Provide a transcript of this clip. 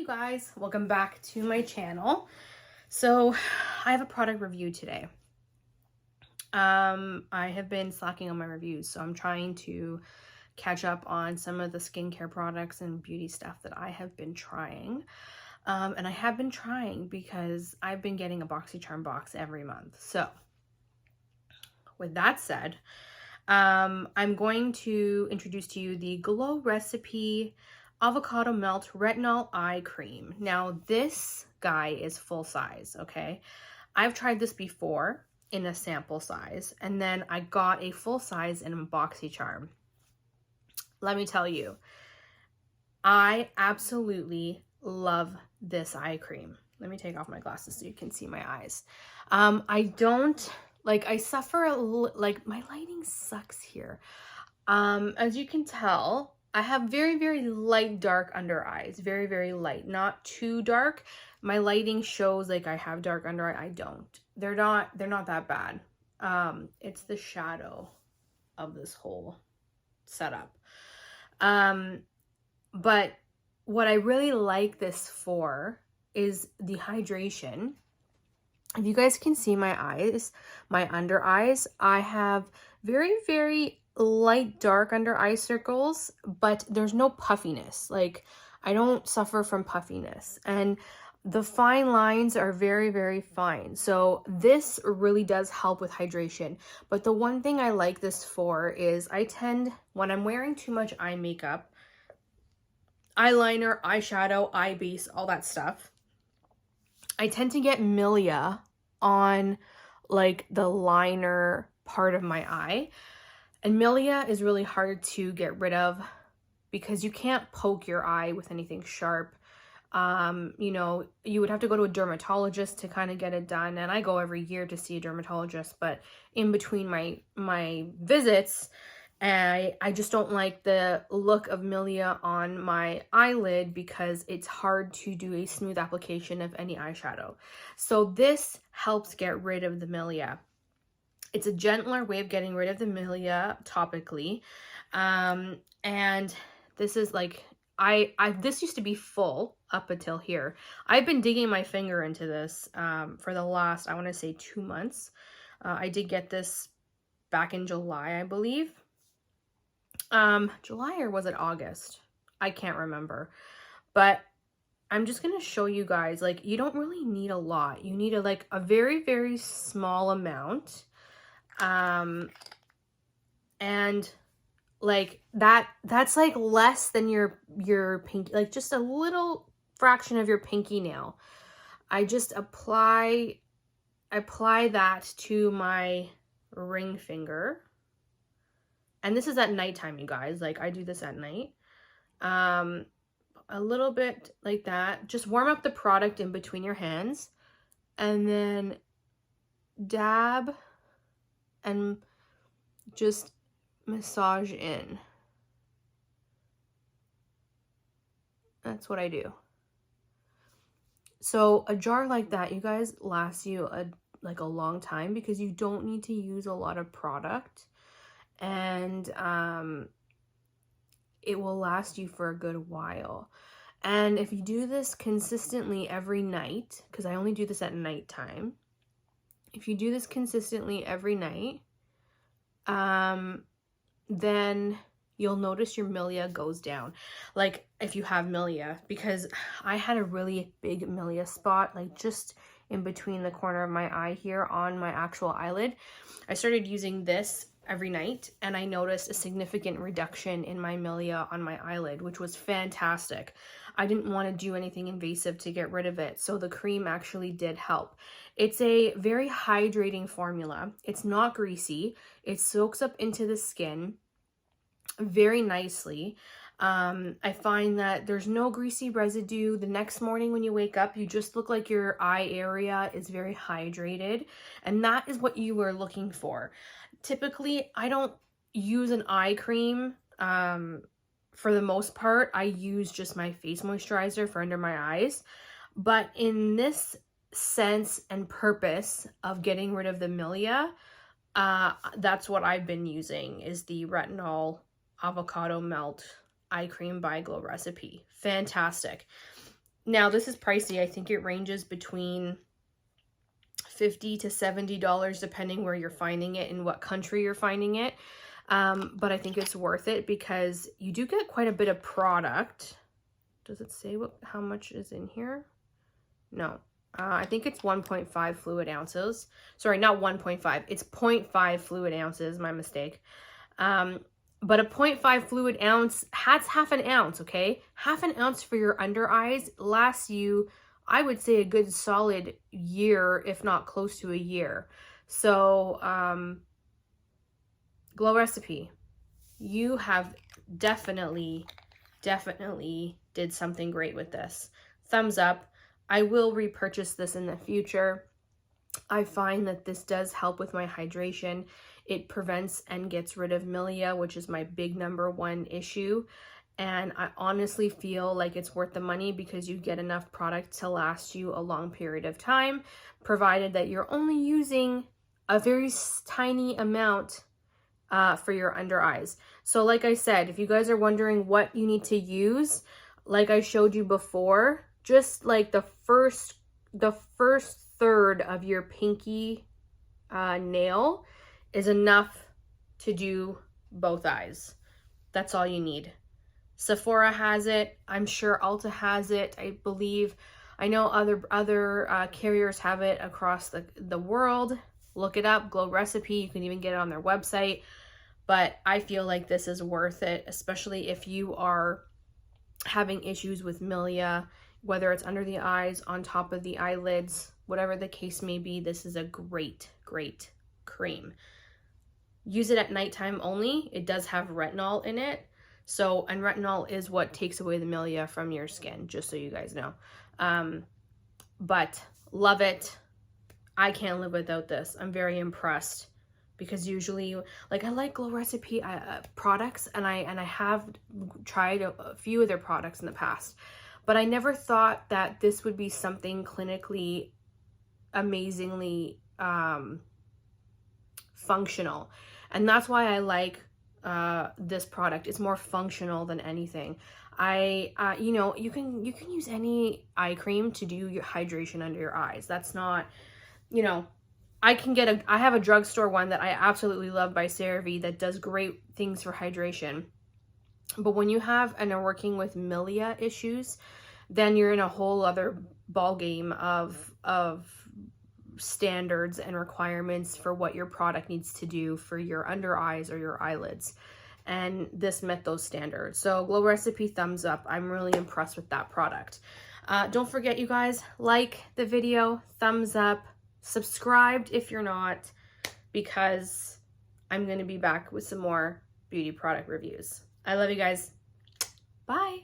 guys, welcome back to my channel. So I have a product review today. I have been slacking on my reviews, so I'm trying to catch up on some of the skincare products and beauty stuff that I have been trying. And I have been trying because I've been getting a BoxyCharm box every month. So with that said, I'm going to introduce to you the Glow Recipe Avocado Melt Retinol Eye Cream. Now this guy is full size, okay? I've tried this before in a sample size, and then I got a full size in a BoxyCharm. Let me tell you, I absolutely love this eye cream. Let me take off my glasses so you can see my eyes. I suffer like my lighting sucks here. As you can tell, I have very, very light dark under eyes, very, very light, not too dark. My lighting shows like I have dark under eye. I don't. They're not that bad. It's the shadow of this whole setup. But what I really like this for is the hydration. If you guys can see my eyes, my under eyes, I have very, very light dark under eye circles, but there's no puffiness. Like, I don't suffer from puffiness, and the fine lines are very, very fine. So this really does help with hydration. But the one thing I like this for is I tend, when I'm wearing too much eye makeup, eyeliner, eyeshadow, eye base, all that stuff, I tend to get milia on like the liner part of my eye. And milia is really hard to get rid of because you can't poke your eye with anything sharp. You know, you would have to go to a dermatologist to kind of get it done. And I go every year to see a dermatologist, but in between my visits, I just don't like the look of milia on my eyelid because it's hard to do a smooth application of any eyeshadow. So this helps get rid of the milia. It's a gentler way of getting rid of the milia topically. And this is like, this used to be full up until here. I've been digging my finger into this for the last, I want to say 2 months. I did get this back in July, I believe. July, or was it August? I can't remember. But I'm just going to show you guys, like, you don't really need a lot. You need like a very, very small amount. And like that's like less than your pinky, like just a little fraction of your pinky nail. I just apply that to my ring finger. And this is at nighttime, you guys. Like, I do this at night. A little bit like that. Just warm up the product in between your hands and then dab and just massage in. That's what I do. So a jar like that, you guys, lasts you a long time because you don't need to use a lot of product, and it will last you for a good while. And if you do this consistently every night, because I only do this at nighttime, if you do this consistently every night, then you'll notice your milia goes down. Like, if you have milia, because I had a really big milia spot, like just in between the corner of my eye here on my actual eyelid. I started using this every night, and I noticed a significant reduction in my milia on my eyelid, which was fantastic. I didn't want to do anything invasive to get rid of it, so the cream actually did help. It's a very hydrating formula. It's not greasy. It soaks up into the skin very nicely. I find that there's no greasy residue. The next morning when you wake up, you just look like your eye area is very hydrated, and that is what you are looking for. Typically, I don't use an eye cream. For the most part, I use just my face moisturizer for under my eyes. But in this sense and purpose of getting rid of the milia, that's what I've been using, is the Retinol Avocado Melt Eye Cream by Glow Recipe. Fantastic. Now this is pricey. I think it ranges between $50 to $70 depending where you're finding it and what country you're finding it. But I think it's worth it because you do get quite a bit of product. Does it say how much is in here? No. I think it's 1.5 fluid ounces. Sorry, not 1.5. It's 0.5 fluid ounces. My mistake. But a 0.5 fluid ounce has half an ounce, okay? Half an ounce for your under eyes lasts you, I would say, a good solid year, if not close to a year. So, Glow Recipe, you have definitely did something great with this. Thumbs up. I will repurchase this in the future. I find that this does help with my hydration. It prevents and gets rid of milia, which is my big #1 issue. And I honestly feel like it's worth the money because you get enough product to last you a long period of time, provided that you're only using a very tiny amount for your under eyes. So like I said, if you guys are wondering what you need to use, like I showed you before, just like the first third of your pinky nail is enough to do both eyes. That's all you need. Sephora has it. I'm sure Ulta has it. I believe, I know other carriers have it across the world. Look it up, Glow Recipe. You can even get it on their website. But I feel like this is worth it, especially if you are having issues with milia, whether it's under the eyes, on top of the eyelids, whatever the case may be. This is a great cream. Use it at nighttime only. It does have retinol in it. So, and retinol is what takes away the milia from your skin, just so you guys know. But love it. I can't live without this. I'm very impressed because usually, like, I like Glow Recipe products, and I have tried a few of their products in the past, but I never thought that this would be something clinically amazingly functional. And that's why I like this product. It's more functional than anything. You know, you can use any eye cream to do your hydration under your eyes. That's not, you know, I have a drugstore one that I absolutely love by CeraVe that does great things for hydration. But when you have and are working with milia issues, then you're in a whole other ball game of standards and requirements for what your product needs to do for your under eyes or your eyelids. And this met those standards. So Glow Recipe, thumbs up. I'm really impressed with that product. Don't forget, you guys, like the video, thumbs up, subscribed if you're not, because I'm going to be back with some more beauty product reviews. I love you guys. Bye.